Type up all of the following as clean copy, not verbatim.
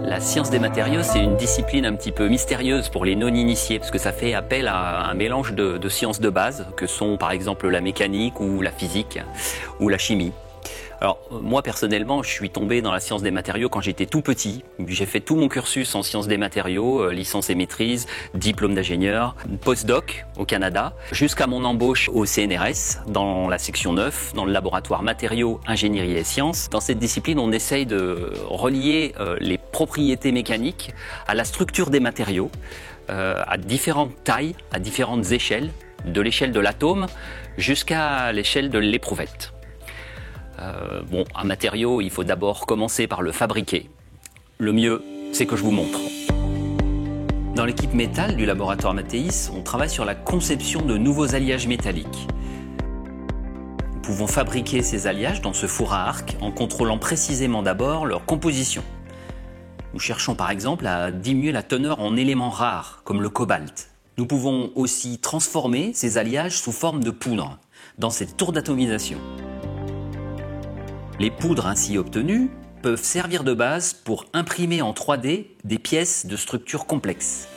La science des matériaux, c'est une discipline un petit peu mystérieuse pour les non-initiés, parce que ça fait appel à un mélange de sciences de base, que sont par exemple la mécanique ou la physique ou la chimie. Alors moi personnellement, je suis tombé dans la science des matériaux quand j'étais tout petit. J'ai fait tout mon cursus en sciences des matériaux, licence et maîtrise, diplôme d'ingénieur, postdoc au Canada, jusqu'à mon embauche au CNRS, dans la section 9, dans le laboratoire matériaux, ingénierie et sciences. Dans cette discipline, on essaye de relier les propriétés mécaniques à la structure des matériaux, à différentes tailles, à différentes échelles, de l'échelle de l'atome jusqu'à l'échelle de l'éprouvette. Un matériau, il faut d'abord commencer par le fabriquer. Le mieux, c'est que je vous montre. Dans l'équipe métal du laboratoire Mathéis, on travaille sur la conception de nouveaux alliages métalliques. Nous pouvons fabriquer ces alliages dans ce four à arc en contrôlant précisément d'abord leur composition. Nous cherchons par exemple à diminuer la teneur en éléments rares, comme le cobalt. Nous pouvons aussi transformer ces alliages sous forme de poudre, dans cette tour d'atomisation. Les poudres ainsi obtenues peuvent servir de base pour imprimer en 3D des pièces de structure complexes.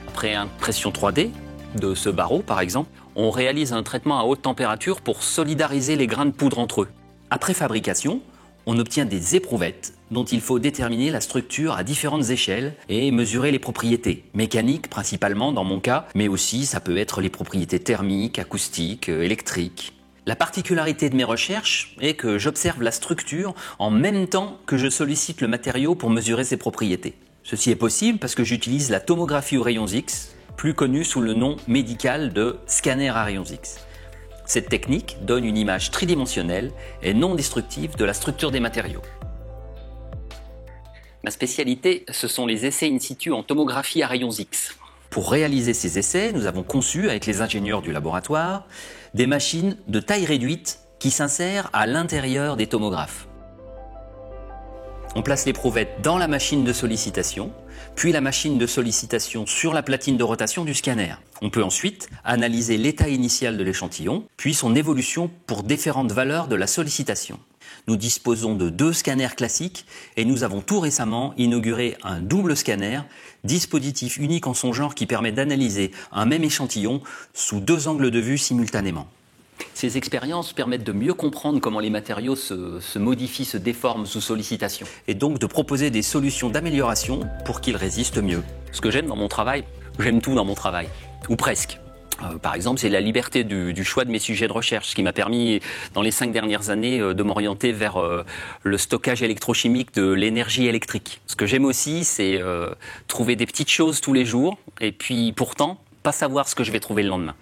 Après impression 3D de ce barreau par exemple, on réalise un traitement à haute température pour solidariser les grains de poudre entre eux. Après fabrication, on obtient des éprouvettes dont il faut déterminer la structure à différentes échelles et mesurer les propriétés, mécaniques principalement dans mon cas, mais aussi ça peut être les propriétés thermiques, acoustiques, électriques. La particularité de mes recherches est que j'observe la structure en même temps que je sollicite le matériau pour mesurer ses propriétés. Ceci est possible parce que j'utilise la tomographie aux rayons X, plus connue sous le nom médical de scanner à rayons X. Cette technique donne une image tridimensionnelle et non destructive de la structure des matériaux. Ma spécialité, ce sont les essais in situ en tomographie à rayons X. Pour réaliser ces essais, nous avons conçu, avec les ingénieurs du laboratoire, des machines de taille réduite qui s'insèrent à l'intérieur des tomographes. On place l'éprouvette dans la machine de sollicitation, puis la machine de sollicitation sur la platine de rotation du scanner. On peut ensuite analyser l'état initial de l'échantillon, puis son évolution pour différentes valeurs de la sollicitation. Nous disposons de 2 scanners classiques et nous avons tout récemment inauguré un double scanner, dispositif unique en son genre qui permet d'analyser un même échantillon sous 2 angles de vue simultanément. Ces expériences permettent de mieux comprendre comment les matériaux se modifient, se déforment sous sollicitation, et donc de proposer des solutions d'amélioration pour qu'ils résistent mieux. Ce que j'aime dans mon travail, j'aime tout dans mon travail, ou presque. Par exemple, c'est la liberté du choix de mes sujets de recherche, ce qui m'a permis, dans les 5 dernières années, de m'orienter vers le stockage électrochimique de l'énergie électrique. Ce que j'aime aussi, c'est trouver des petites choses tous les jours, et puis pourtant, pas savoir ce que je vais trouver le lendemain.